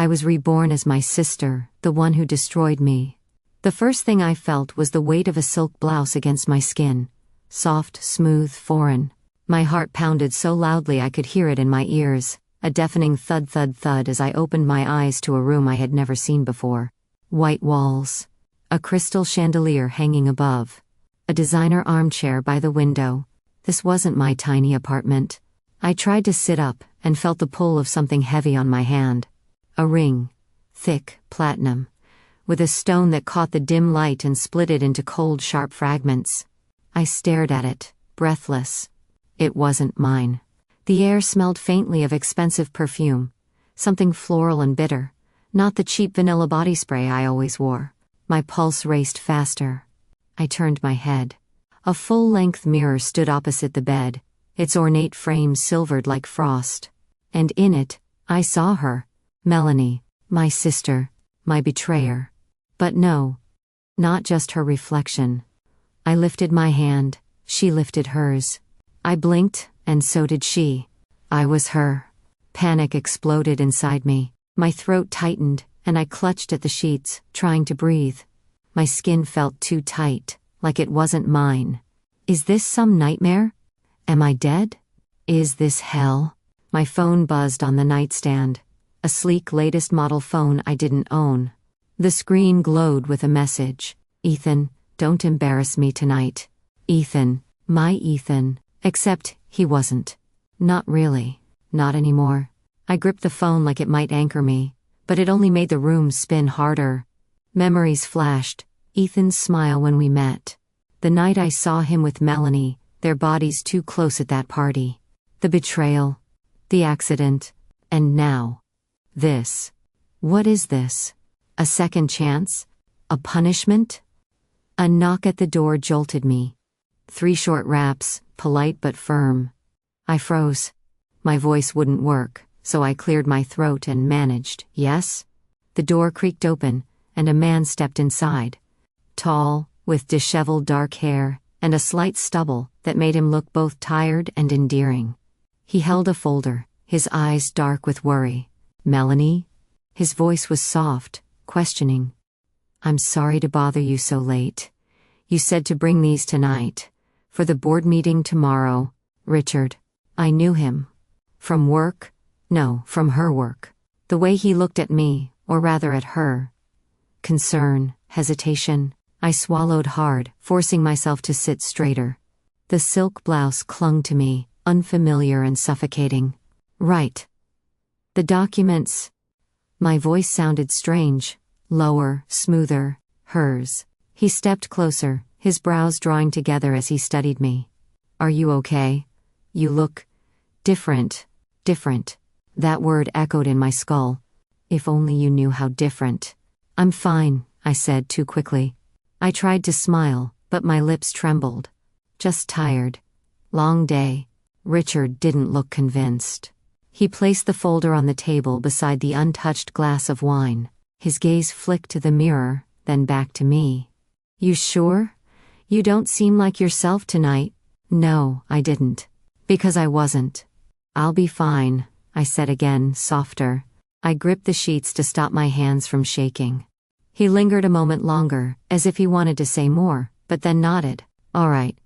I was reborn as my sister, the one who destroyed me. The first thing I felt was the weight of a silk blouse against my skin. Soft, smooth, foreign. My heart pounded so loudly I could hear it in my ears, a deafening thud thud thud as I opened my eyes to a room I had never seen before. White walls. A crystal chandelier hanging above. A designer armchair by the window. This wasn't my tiny apartment. I tried to sit up, and felt the pull of something heavy on my hand. A ring. Thick, platinum. With a stone that caught the dim light and split it into cold, sharp fragments. I stared at it, breathless. It wasn't mine. The air smelled faintly of expensive perfume. Something floral and bitter. Not the cheap vanilla body spray I always wore. My pulse raced faster. I turned my head. A full-length mirror stood opposite the bed, its ornate frame silvered like frost. And in it, I saw her. Melanie, my sister, my betrayer. But no. Not just her reflection. I lifted my hand, she lifted hers. I blinked, and so did she. I was her. Panic exploded inside me. My throat tightened, and I clutched at the sheets, trying to breathe. My skin felt too tight, like it wasn't mine. Is this some nightmare? Am I dead? Is this hell? My phone buzzed on the nightstand. A sleek latest model phone I didn't own. The screen glowed with a message. Ethan, don't embarrass me tonight. Ethan, my Ethan. Except, he wasn't. Not really. Not anymore. I gripped the phone like it might anchor me, but it only made the room spin harder. Memories flashed. Ethan's smile when we met. The night I saw him with Melanie, their bodies too close at that party. The betrayal. The accident. And now. This. What is this? A second chance? A punishment? A knock at the door jolted me. 3 short raps, polite but firm. I froze. My voice wouldn't work, so I cleared my throat and managed, yes? The door creaked open, and a man stepped inside. Tall, with disheveled dark hair, and a slight stubble that made him look both tired and endearing. He held a folder, his eyes dark with worry. Melanie? His voice was soft, questioning. I'm sorry to bother you so late. You said to bring these tonight. For the board meeting tomorrow. Richard. I knew him. From work? No, from her work. The way he looked at me, or rather at her. Concern, hesitation. I swallowed hard, forcing myself to sit straighter. The silk blouse clung to me, unfamiliar and suffocating. Right. The documents. My voice sounded strange, lower, smoother, hers. He stepped closer, his brows drawing together as he studied me. Are you okay? You look different. Different. That word echoed in my skull. If only you knew how different. I'm fine, I said too quickly. I tried to smile, but my lips trembled. Just tired. Long day. Richard didn't look convinced. He placed the folder on the table beside the untouched glass of wine. His gaze flicked to the mirror, then back to me. You sure? You don't seem like yourself tonight. No, I didn't. Because I wasn't. I'll be fine, I said again, softer. I gripped the sheets to stop my hands from shaking. He lingered a moment longer, as if he wanted to say more, but then nodded. All right.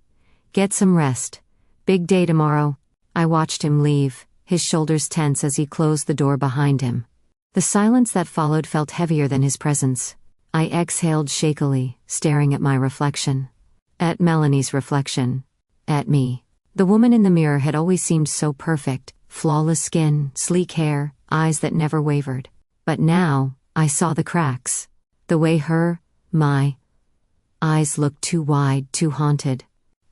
Get some rest. Big day tomorrow. I watched him leave, his shoulders tense as he closed the door behind him. The silence that followed felt heavier than his presence. I exhaled shakily, staring at my reflection. At Melanie's reflection. At me. The woman in the mirror had always seemed so perfect, flawless skin, sleek hair, eyes that never wavered. But now, I saw the cracks. The way my eyes looked too wide, too haunted.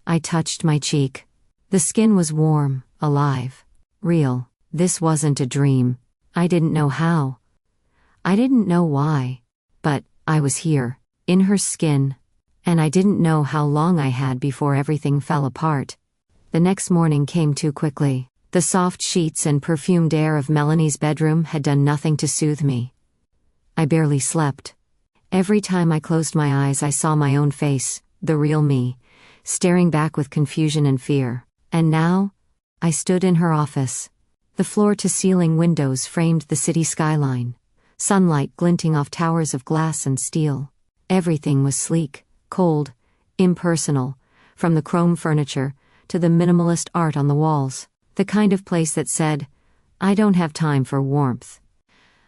I touched my cheek. The skin was warm, alive, real. This wasn't a dream. I didn't know how. I didn't know why. But I was here, in her skin. And I didn't know how long I had before everything fell apart. The next morning came too quickly. The soft sheets and perfumed air of Melanie's bedroom had done nothing to soothe me. I barely slept. Every time I closed my eyes I saw my own face, the real me, staring back with confusion and fear. And now, I stood in her office. The floor-to-ceiling windows framed the city skyline. sunlight glinting off towers of glass and steel. Everything was sleek, cold, impersonal, from the chrome furniture to the minimalist art on the walls, the kind of place that said, "I don't have time for warmth."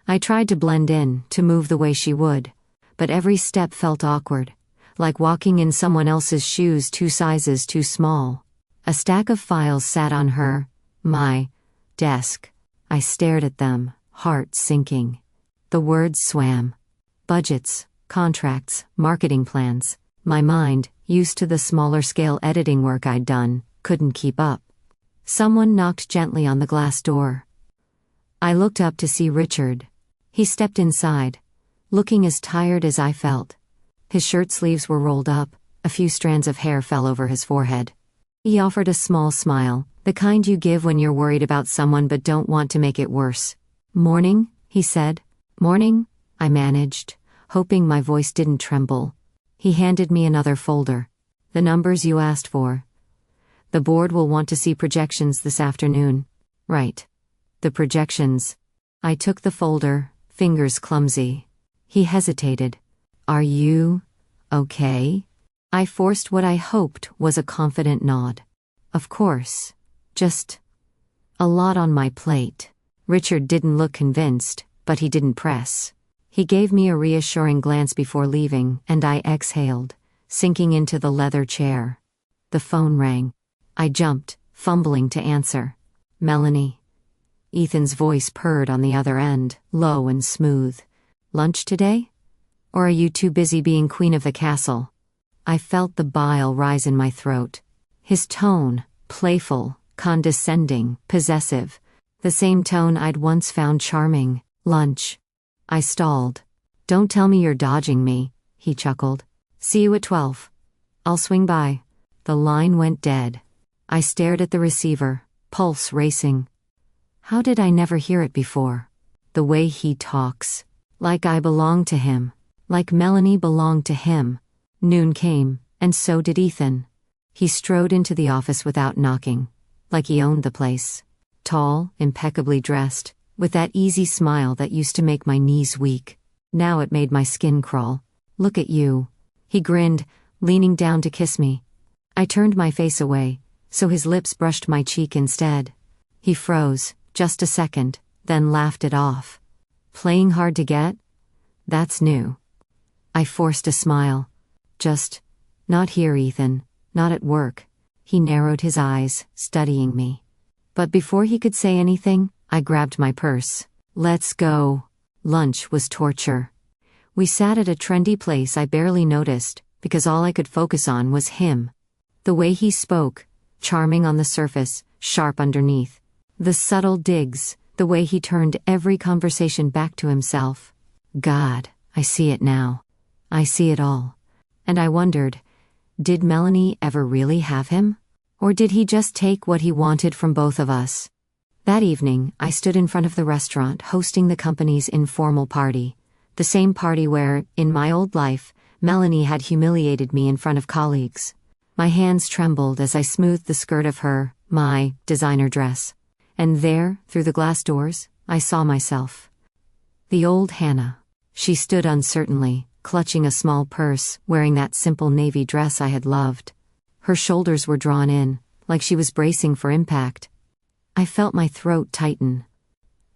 I tried to blend in, to move the way she would, but every step felt awkward, like walking in someone else's shoes 2 sizes too small. A stack of files sat on my desk. I stared at them, heart sinking. The words swam. Budgets, contracts, marketing plans. My mind, used to the smaller scale editing work I'd done, couldn't keep up. Someone knocked gently on the glass door. I looked up to see Richard. He stepped inside, looking as tired as I felt. His shirt sleeves were rolled up, a few strands of hair fell over his forehead. He offered a small smile, the kind you give when you're worried about someone but don't want to make it worse. "Morning," he said. "Morning," I managed, hoping my voice didn't tremble. He handed me another folder. "The numbers you asked for. The board will want to see projections this afternoon." "Right. The projections." I took the folder, fingers clumsy. He hesitated. "Are you okay?" I forced what I hoped was a confident nod. "Of course. Just a lot on my plate." Richard didn't look convinced, but he didn't press. He gave me a reassuring glance before leaving, and I exhaled, sinking into the leather chair. The phone rang. I jumped, fumbling to answer. "Melanie." Ethan's voice purred on the other end, low and smooth. "Lunch today? Or are you too busy being queen of the castle?" I felt the bile rise in my throat. His tone, playful, condescending, possessive. The same tone I'd once found charming. "Lunch." I stalled. "Don't tell me you're dodging me," he chuckled. "See you at 12. I'll swing by." The line went dead. I stared at the receiver, pulse racing. How did I never hear it before? The way he talks. Like I belonged to him. Like Melanie belonged to him. Noon came, and so did Ethan. He strode into the office without knocking. Like he owned the place. Tall, impeccably dressed, with that easy smile that used to make my knees weak. Now it made my skin crawl. "Look at you." He grinned, leaning down to kiss me. I turned my face away, so his lips brushed my cheek instead. He froze, just a second, then laughed it off. "Playing hard to get? That's new." I forced a smile. "Just, not here, Ethan, not at work." He narrowed his eyes, studying me. But before he could say anything, I grabbed my purse. "Let's go." Lunch was torture. We sat at a trendy place I barely noticed, because all I could focus on was him. The way he spoke, charming on the surface, sharp underneath. The subtle digs, the way he turned every conversation back to himself. God, I see it now. I see it all. And I wondered, did Melanie ever really have him? Or did he just take what he wanted from both of us? That evening, I stood in front of the restaurant hosting the company's informal party. The same party where, in my old life, Melanie had humiliated me in front of colleagues. My hands trembled as I smoothed the skirt of my designer dress. And there, through the glass doors, I saw myself. The old Hannah. She stood uncertainly, clutching a small purse, wearing that simple navy dress I had loved. Her shoulders were drawn in, like she was bracing for impact. I felt my throat tighten.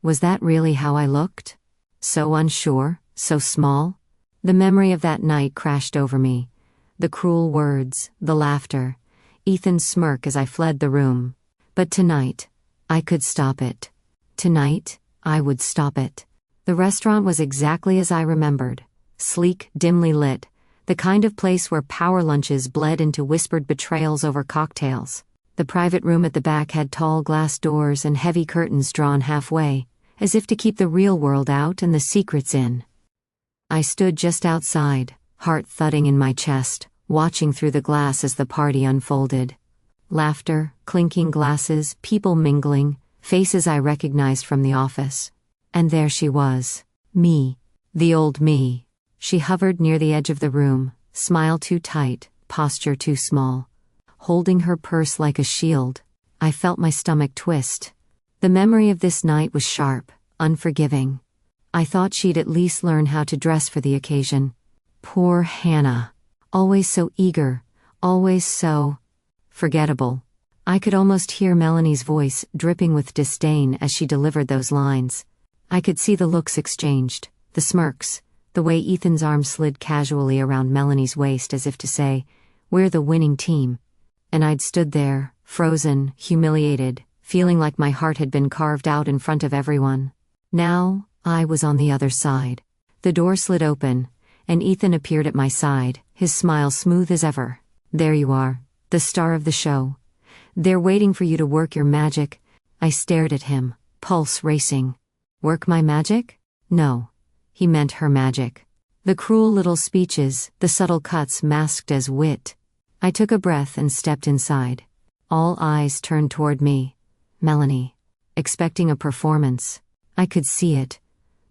Was that really how I looked? So unsure, so small? The memory of that night crashed over me. The cruel words, the laughter, Ethan's smirk as I fled the room. But tonight, I could stop it. Tonight, I would stop it. The restaurant was exactly as I remembered. Sleek, dimly lit, the kind of place where power lunches bled into whispered betrayals over cocktails. The private room at the back had tall glass doors and heavy curtains drawn halfway, as if to keep the real world out and the secrets in. I stood just outside, heart thudding in my chest, watching through the glass as the party unfolded. Laughter, clinking glasses, people mingling, faces I recognized from the office. And there she was. Me. The old me. She hovered near the edge of the room, smile too tight, posture too small. Holding her purse like a shield, I felt my stomach twist. The memory of this night was sharp, unforgiving. I thought she'd at least learn how to dress for the occasion. Poor Hannah. Always so eager, always so forgettable. I could almost hear Melanie's voice dripping with disdain as she delivered those lines. I could see the looks exchanged, the smirks, the way Ethan's arm slid casually around Melanie's waist as if to say, "We're the winning team." And I'd stood there, frozen, humiliated, feeling like my heart had been carved out in front of everyone. Now, I was on the other side. The door slid open, and Ethan appeared at my side, his smile smooth as ever. "There you are, the star of the show. They're waiting for you to work your magic." I stared at him, pulse racing. Work my magic? No. He meant her magic. The cruel little speeches, the subtle cuts masked as wit. I took a breath and stepped inside. All eyes turned toward me. Melanie. Expecting a performance. I could see it.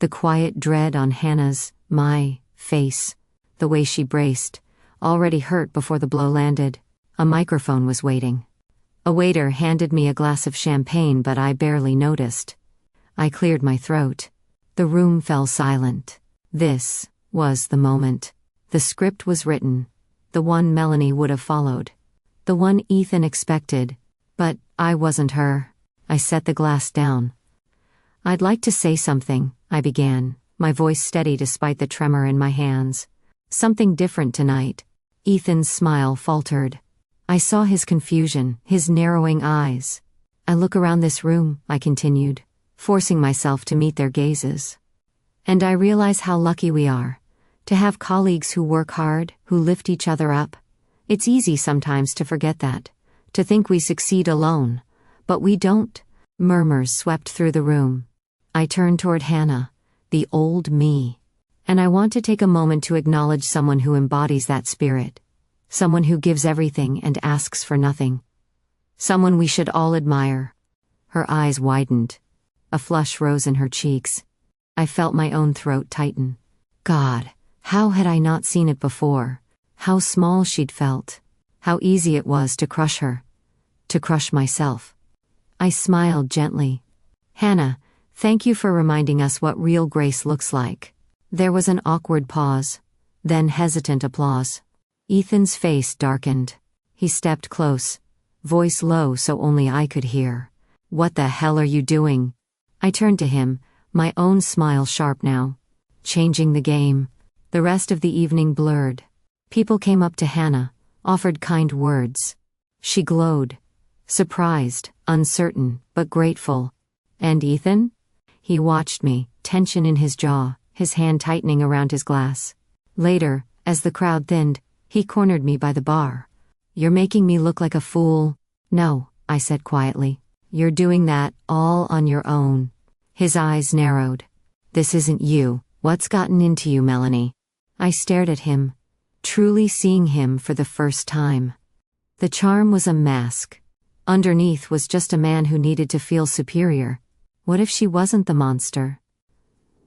The quiet dread on Hannah's, my, face. The way she braced, already hurt before the blow landed. A microphone was waiting. A waiter handed me a glass of champagne, but I barely noticed. I cleared my throat. The room fell silent. This was the moment. The script was written. The one Melanie would have followed. The one Ethan expected. But I wasn't her. I set the glass down. "I'd like to say something," I began, my voice steady despite the tremor in my hands. "Something different tonight." Ethan's smile faltered. I saw his confusion, his narrowing eyes. "I look around this room," I continued, forcing myself to meet their gazes. "And I realize how lucky we are. To have colleagues who work hard, who lift each other up. It's easy sometimes to forget that, to think we succeed alone. But we don't." Murmurs swept through the room. I turned toward Hannah, the old me. And I want to take a moment to acknowledge someone who embodies that spirit. Someone who gives everything and asks for nothing. Someone we should all admire. Her eyes widened. A flush rose in her cheeks. I felt my own throat tighten. God, how had I not seen it before? How small she'd felt. How easy it was to crush her. To crush myself. I smiled gently. "Hannah, thank you for reminding us what real grace looks like." There was an awkward pause. Then hesitant applause. Ethan's face darkened. He stepped close. Voice low so only I could hear. "What the hell are you doing?" I turned to him, my own smile sharp now. Changing the game. The rest of the evening blurred. People came up to Hannah, offered kind words. She glowed. Surprised, uncertain, but grateful. And Ethan? He watched me, tension in his jaw, his hand tightening around his glass. Later, as the crowd thinned, he cornered me by the bar. "You're making me look like a fool." "No," I said quietly. "You're doing that all on your own." His eyes narrowed. "This isn't you. What's gotten into you, Melanie?" I stared at him, truly seeing him for the first time. The charm was a mask. Underneath was just a man who needed to feel superior. What if she wasn't the monster?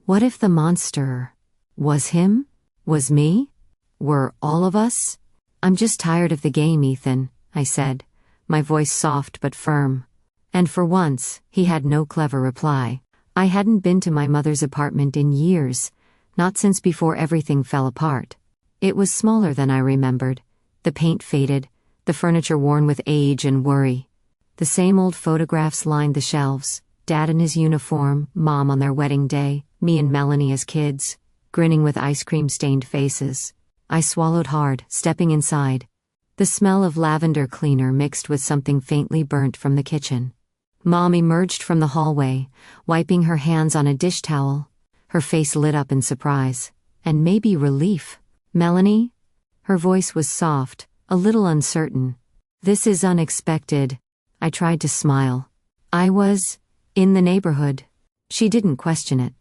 What if the monster was him? Was me? Were all of us? "I'm just tired of the game, Ethan," I said, my voice soft but firm. And for once, he had no clever reply. I hadn't been to my mother's apartment in years, not since before everything fell apart. It was smaller than I remembered. The paint faded, the furniture worn with age and worry. The same old photographs lined the shelves. Dad in his uniform, Mom on their wedding day, me and Melanie as kids, grinning with ice cream-stained faces. I swallowed hard, stepping inside. The smell of lavender cleaner mixed with something faintly burnt from the kitchen. Mom emerged from the hallway, wiping her hands on a dish towel. Her face lit up in surprise, and maybe relief. "Melanie?" Her voice was soft, a little uncertain. "This is unexpected." I tried to smile. "I was in the neighborhood." She didn't question it.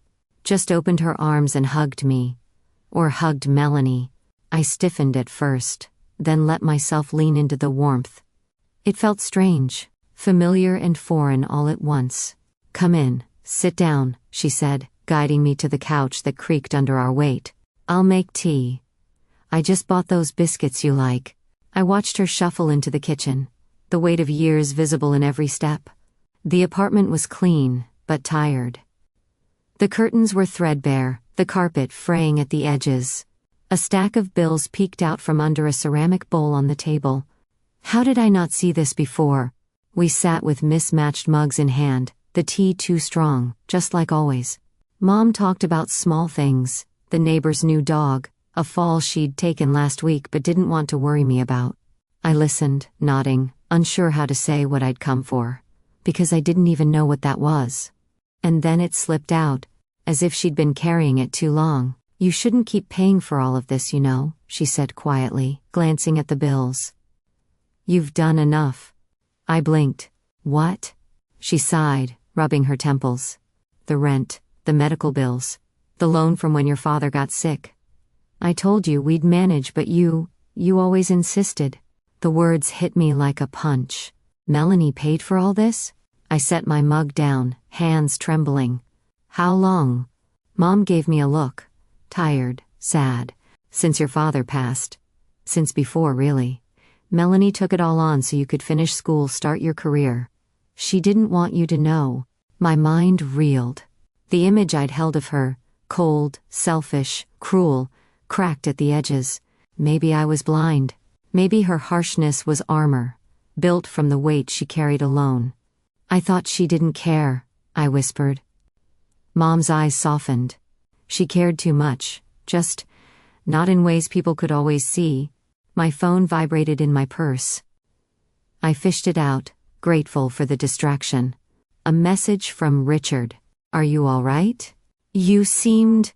Just opened her arms and hugged me. Or hugged Melanie. I stiffened at first, then let myself lean into the warmth. It felt strange, familiar and foreign all at once. "Come in, sit down," she said, guiding me to the couch that creaked under our weight. "I'll make tea. I just bought those biscuits you like." I watched her shuffle into the kitchen, the weight of years visible in every step. The apartment was clean, but tired. The curtains were threadbare, the carpet fraying at the edges. A stack of bills peeked out from under a ceramic bowl on the table. How did I not see this before? We sat with mismatched mugs in hand, the tea too strong, just like always. Mom talked about small things, the neighbor's new dog, a fall she'd taken last week but didn't want to worry me about. I listened, nodding, unsure how to say what I'd come for. Because I didn't even know what that was. And then it slipped out, as if she'd been carrying it too long. "You shouldn't keep paying for all of this, you know," she said quietly, glancing at the bills. "You've done enough." I blinked. "What?" She sighed, rubbing her temples. "The rent, the medical bills, the loan from when your father got sick. I told you we'd manage, but you always insisted." The words hit me like a punch. Melanie paid for all this? I set my mug down, hands trembling. "How long?" Mom gave me a look. "Tired, sad. Since your father passed. Since before, really. Melanie took it all on so you could finish school, start your career. She didn't want you to know." My mind reeled. The image I'd held of her, cold, selfish, cruel, cracked at the edges. Maybe I was blind. Maybe her harshness was armor, built from the weight she carried alone. "I thought she didn't care," I whispered. Mom's eyes softened. She cared too much, just not in ways people could always see. My phone vibrated in my purse. I fished it out, grateful for the distraction. A message from Richard. "Are you all right? You seemed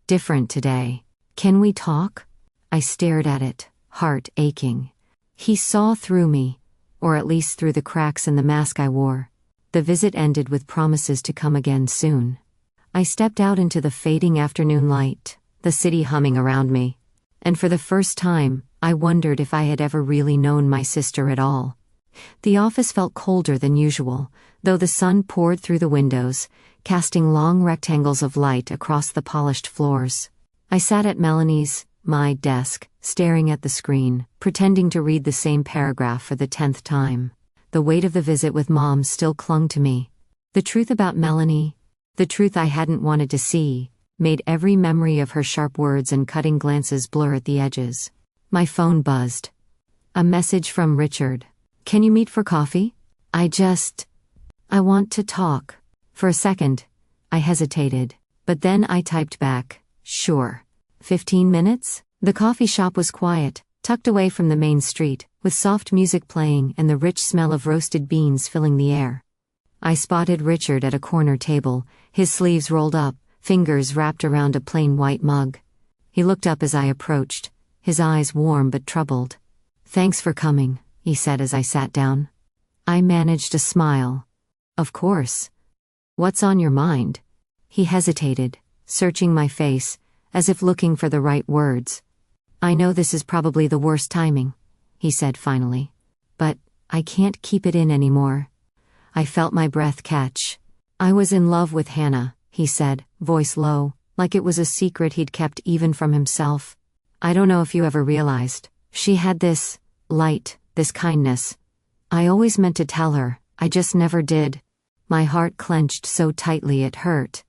different today. Can we talk?" I stared at it, heart aching. He saw through me, or at least through the cracks in the mask I wore. The visit ended with promises to come again soon. I stepped out into the fading afternoon light, the city humming around me. And for the first time, I wondered if I had ever really known my sister at all. The office felt colder than usual, though the sun poured through the windows, casting long rectangles of light across the polished floors. I sat at my desk, staring at the screen, pretending to read the same paragraph for the 10th time. The weight of the visit with Mom still clung to me. The truth about Melanie, the truth I hadn't wanted to see, made every memory of her sharp words and cutting glances blur at the edges. My phone buzzed. A message from Richard. "Can you meet for coffee? I want to talk." For a second, I hesitated, but then I typed back, "Sure. 15 minutes? The coffee shop was quiet, tucked away from the main street, with soft music playing and the rich smell of roasted beans filling the air. I spotted Richard at a corner table, his sleeves rolled up, fingers wrapped around a plain white mug. He looked up as I approached, his eyes warm but troubled. "Thanks for coming," he said as I sat down. I managed a smile. "Of course. What's on your mind?" He hesitated, searching my face, as if looking for the right words. "I know this is probably the worst timing," he said finally. "But I can't keep it in anymore." I felt my breath catch. "I was in love with Hannah," he said, voice low, like it was a secret he'd kept even from himself. "I don't know if you ever realized. She had this light, this kindness. I always meant to tell her, I just never did." My heart clenched so tightly it hurt.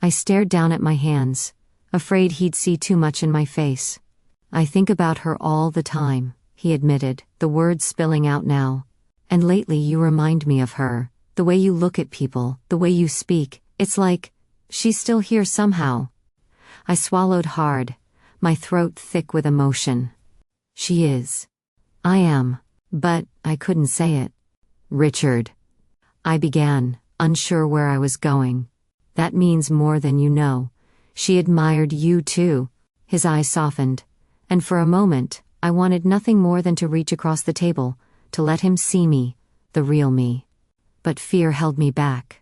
I stared down at my hands, afraid he'd see too much in my face. "I think about her all the time," he admitted, the words spilling out now. "And lately you remind me of her, the way you look at people, the way you speak, it's like, she's still here somehow." I swallowed hard, my throat thick with emotion. "She is. I am. But I couldn't say it." "Richard," I began, unsure where I was going. "That means more than you know. She admired you too." His eyes softened, and for a moment, I wanted nothing more than to reach across the table, to let him see me, the real me. But fear held me back.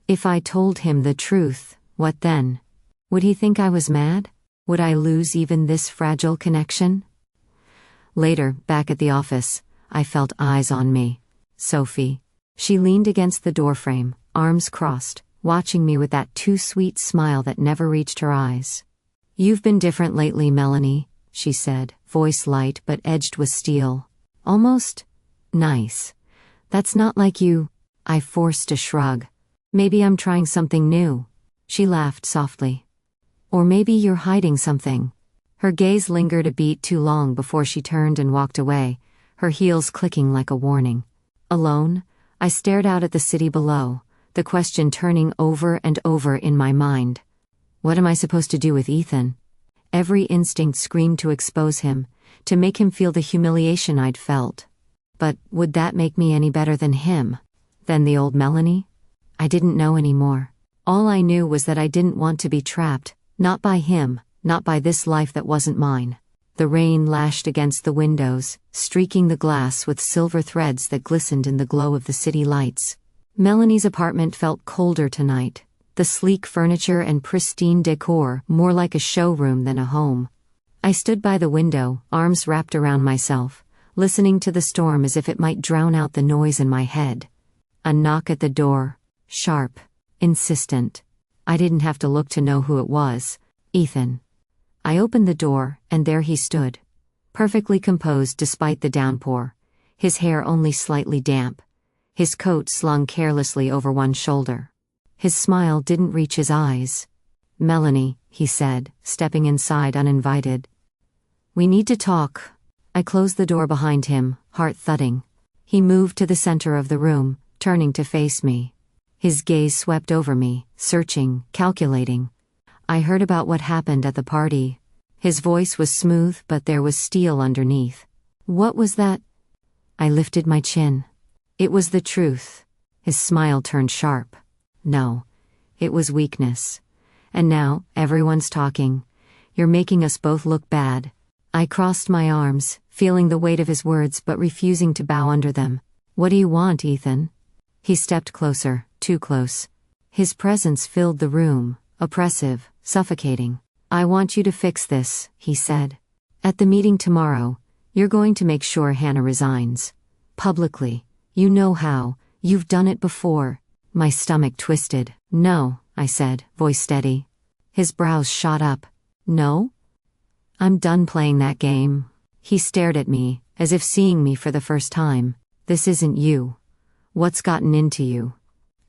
If I told him the truth, what then? Would he think I was mad? Would I lose even this fragile connection? Later, back at the office, I felt eyes on me. Sophie. She leaned against the doorframe, arms crossed, watching me with that too sweet smile that never reached her eyes. "You've been different lately, Melanie," she said, voice light but edged with steel. "Almost nice. That's not like you." I forced a shrug. "Maybe I'm trying something new." She laughed softly. Or maybe you're hiding something. Her gaze lingered a beat too long before she turned and walked away, her heels clicking like a warning. Alone, I stared out at the city below, the question turning over and over in my mind. What am I supposed to do with Ethan? Every instinct screamed to expose him, to make him feel the humiliation I'd felt. But would that make me any better than him? Than the old Melanie? I didn't know anymore. All I knew was that I didn't want to be trapped, not by him, not by this life that wasn't mine. The rain lashed against the windows, streaking the glass with silver threads that glistened in the glow of the city lights. Melanie's apartment felt colder tonight, the sleek furniture and pristine decor more like a showroom than a home. I stood by the window, arms wrapped around myself, listening to the storm as if it might drown out the noise in my head. A knock at the door, sharp, insistent. I didn't have to look to know who it was. Ethan. I opened the door, and there he stood. Perfectly composed despite the downpour, his hair only slightly damp, his coat slung carelessly over one shoulder. His smile didn't reach his eyes. "Melanie," he said, stepping inside uninvited. "We need to talk." I closed the door behind him, heart thudding. He moved to the center of the room, turning to face me. His gaze swept over me, searching, calculating. "I heard about what happened at the party." His voice was smooth, but there was steel underneath. "What was that?" I lifted my chin. It was the truth. His smile turned sharp. "No. It was weakness. And now, everyone's talking. You're making us both look bad." I crossed my arms, feeling the weight of his words but refusing to bow under them. "What do you want, Ethan?" He stepped closer, too close. His presence filled the room, oppressive, suffocating. "I want you to fix this," he said. "At the meeting tomorrow, you're going to make sure Hannah resigns. Publicly. You know how. You've done it before." My stomach twisted. "No," I said, voice steady. His brows shot up. "No? I'm done playing that game." He stared at me, as if seeing me for the first time. "This isn't you. What's gotten into you?"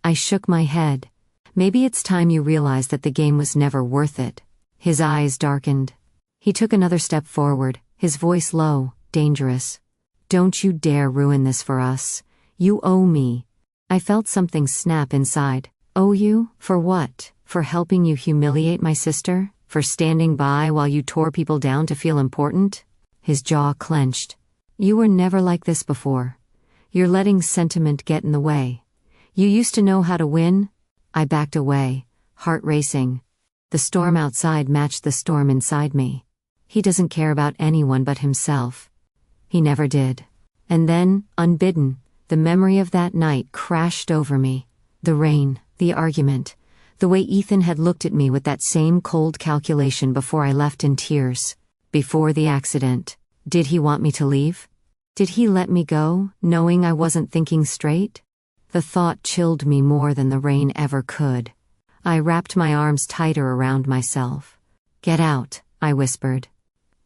I shook my head. "Maybe it's time you realize that the game was never worth it." His eyes darkened. He took another step forward, his voice low, dangerous. "Don't you dare ruin this for us. You owe me." I felt something snap inside. "Owe you? For what? For helping you humiliate my sister? For standing by while you tore people down to feel important?" His jaw clenched. "You were never like this before. You're letting sentiment get in the way. You used to know how to win." I backed away, heart racing. The storm outside matched the storm inside me. He doesn't care about anyone but himself. He never did. And then, unbidden, the memory of that night crashed over me. The rain, the argument, the way Ethan had looked at me with that same cold calculation before I left in tears. Before the accident. Did he want me to leave? Did he let me go, knowing I wasn't thinking straight? The thought chilled me more than the rain ever could. I wrapped my arms tighter around myself. "Get out," I whispered.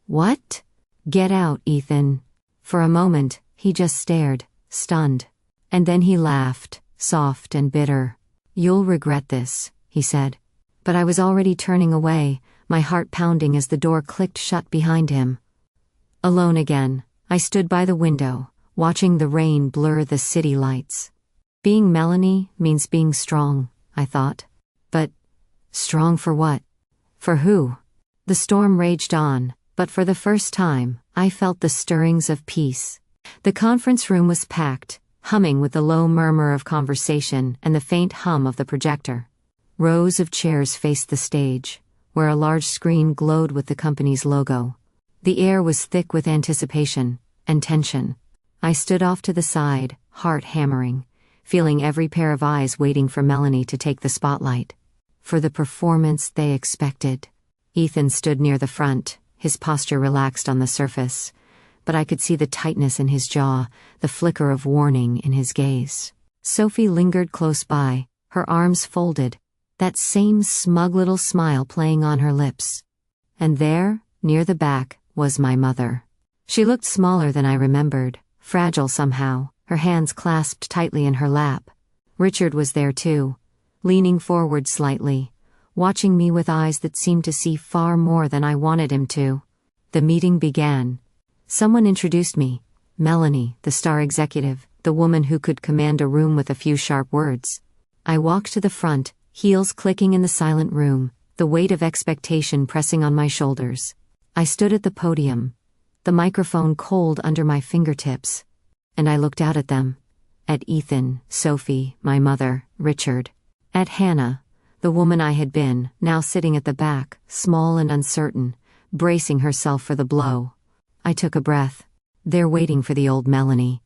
"What?" "Get out, Ethan." For a moment, he just stared, stunned. And then he laughed, soft and bitter. "You'll regret this," he said. But I was already turning away, my heart pounding as the door clicked shut behind him. Alone again, I stood by the window, watching the rain blur the city lights. Being Melanie means being strong, I thought. But strong for what? For who? The storm raged on, but for the first time, I felt the stirrings of peace. The conference room was packed, humming with the low murmur of conversation and the faint hum of the projector. Rows of chairs faced the stage, where a large screen glowed with the company's logo. The air was thick with anticipation and tension. I stood off to the side, heart hammering, feeling every pair of eyes waiting for Melanie to take the spotlight. For the performance they expected. Ethan stood near the front, his posture relaxed on the surface, but I could see the tightness in his jaw, the flicker of warning in his gaze. Sophie lingered close by, her arms folded, that same smug little smile playing on her lips. And there, near the back, was my mother. She looked smaller than I remembered, fragile somehow, her hands clasped tightly in her lap. Richard was there too, leaning forward slightly, watching me with eyes that seemed to see far more than I wanted him to. The meeting began. Someone introduced me. Melanie, the star executive, the woman who could command a room with a few sharp words. I walked to the front, heels clicking in the silent room, the weight of expectation pressing on my shoulders. I stood at the podium, the microphone cold under my fingertips, and I looked out at them. At Ethan, Sophie, my mother, Richard. At Hannah, the woman I had been, now sitting at the back, small and uncertain, bracing herself for the blow. I took a breath. They're waiting for the old Melanie.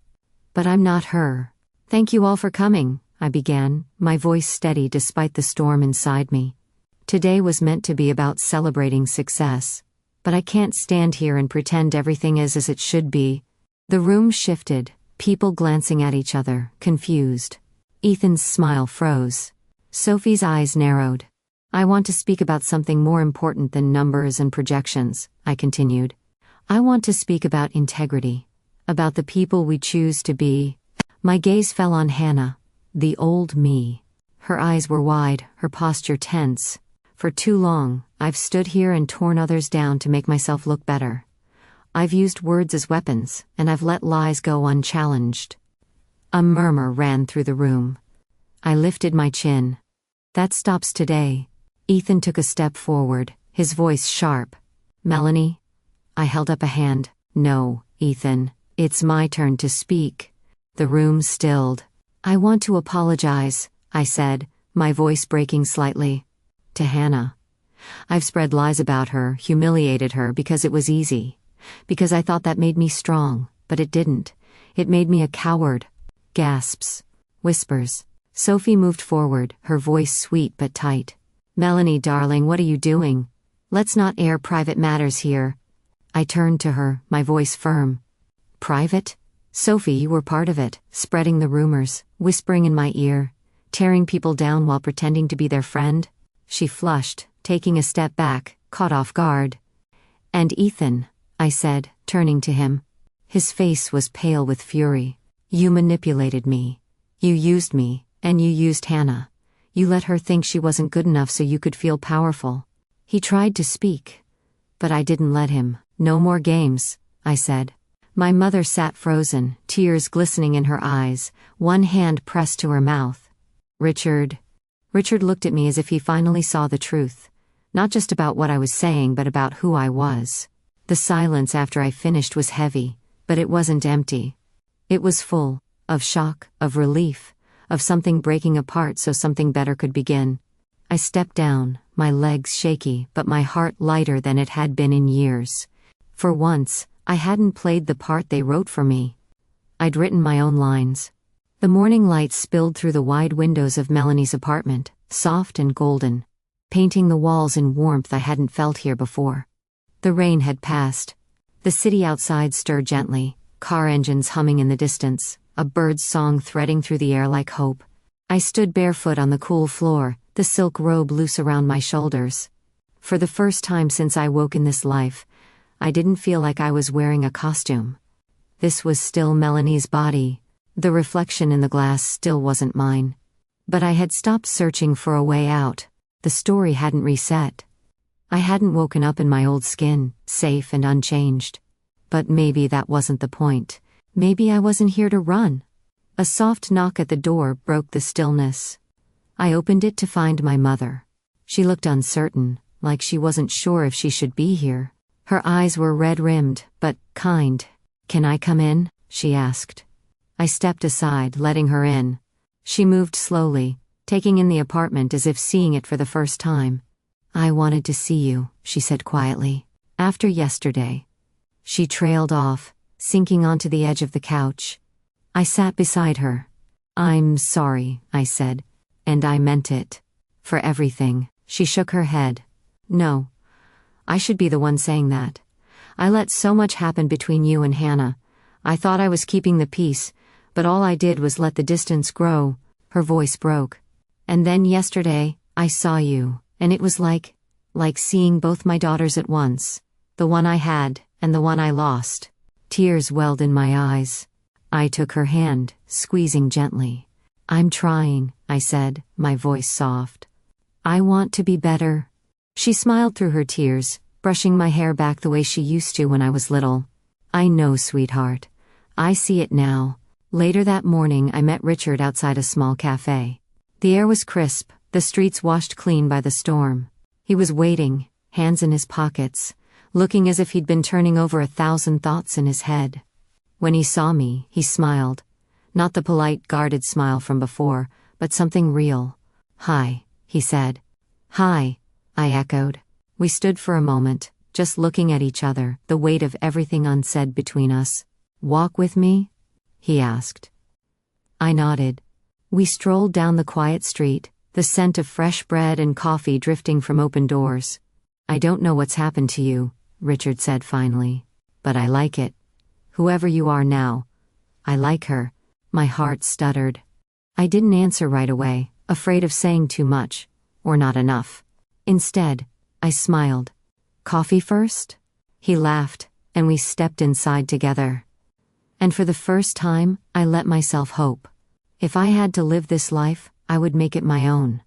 But I'm not her. Thank you all for coming, I began, my voice steady despite the storm inside me. Today was meant to be about celebrating success. But I can't stand here and pretend everything is as it should be. The room shifted, people glancing at each other, confused. Ethan's smile froze. Sophie's eyes narrowed. I want to speak about something more important than numbers and projections, I continued. I want to speak about integrity. About the people we choose to be. My gaze fell on Hannah, the old me. Her eyes were wide, her posture tense. For too long, I've stood here and torn others down to make myself look better. I've used words as weapons, and I've let lies go unchallenged. A murmur ran through the room. I lifted my chin. That stops today. Ethan took a step forward, his voice sharp. Melanie? I held up a hand. No, Ethan, it's my turn to speak. The room stilled. I want to apologize, I said, my voice breaking slightly. To Hannah. I've spread lies about her, humiliated her because it was easy. Because I thought that made me strong, but it didn't. It made me a coward. Gasps. Whispers. Sophie moved forward, her voice sweet but tight. Melanie, darling, what are you doing? Let's not air private matters here. I turned to her, my voice firm. Private? Sophie, you were part of it, spreading the rumors, whispering in my ear, tearing people down while pretending to be their friend. She flushed, taking a step back, caught off guard. And Ethan, I said, turning to him. His face was pale with fury. You manipulated me. You used me, and you used Hannah. You let her think she wasn't good enough so you could feel powerful. He tried to speak. But I didn't let him. No more games, I said. My mother sat frozen, tears glistening in her eyes, one hand pressed to her mouth. Richard looked at me as if he finally saw the truth. Not just about what I was saying but about who I was. The silence after I finished was heavy, but it wasn't empty. It was full, of shock, of relief, of something breaking apart so something better could begin. I stepped down, my legs shaky but my heart lighter than it had been in years. For once, I hadn't played the part they wrote for me. I'd written my own lines. The morning light spilled through the wide windows of Melanie's apartment, soft and golden, painting the walls in warmth I hadn't felt here before. The rain had passed. The city outside stirred gently, car engines humming in the distance, a bird's song threading through the air like hope. I stood barefoot on the cool floor, the silk robe loose around my shoulders. For the first time since I woke in this life, I didn't feel like I was wearing a costume. This was still Melanie's body. The reflection in the glass still wasn't mine. But I had stopped searching for a way out. The story hadn't reset. I hadn't woken up in my old skin, safe and unchanged. But maybe that wasn't the point. Maybe I wasn't here to run. A soft knock at the door broke the stillness. I opened it to find my mother. She looked uncertain, like she wasn't sure if she should be here. Her eyes were red-rimmed, but kind. "Can I come in?" she asked. I stepped aside, letting her in. She moved slowly, taking in the apartment as if seeing it for the first time. "I wanted to see you," she said quietly. "After yesterday." She trailed off, sinking onto the edge of the couch. I sat beside her. "I'm sorry," I said. "And I meant it. For everything." She shook her head. "No. I should be the one saying that. I let so much happen between you and Hannah. I thought I was keeping the peace, but all I did was let the distance grow." Her voice broke. "And then yesterday, I saw you, and it was like seeing both my daughters at once. The one I had, and the one I lost." Tears welled in my eyes. I took her hand, squeezing gently. "I'm trying," I said, my voice soft. I want to be better. She smiled through her tears, brushing my hair back the way she used to when I was little. I know, sweetheart. I see it now. Later that morning, I met Richard outside a small cafe. The air was crisp, the streets washed clean by the storm. He was waiting, hands in his pockets, looking as if he'd been turning over 1,000 thoughts in his head. When he saw me, he smiled. Not the polite, guarded smile from before, but something real. Hi, he said. Hi, I echoed. We stood for a moment, just looking at each other, the weight of everything unsaid between us. Walk with me? He asked. I nodded. We strolled down the quiet street, the scent of fresh bread and coffee drifting from open doors. I don't know what's happened to you, Richard said finally. But I like it. Whoever you are now. I like her. My heart stuttered. I didn't answer right away, afraid of saying too much, or not enough. Instead, I smiled. Coffee first? He laughed, and we stepped inside together. And for the first time, I let myself hope. If I had to live this life, I would make it my own.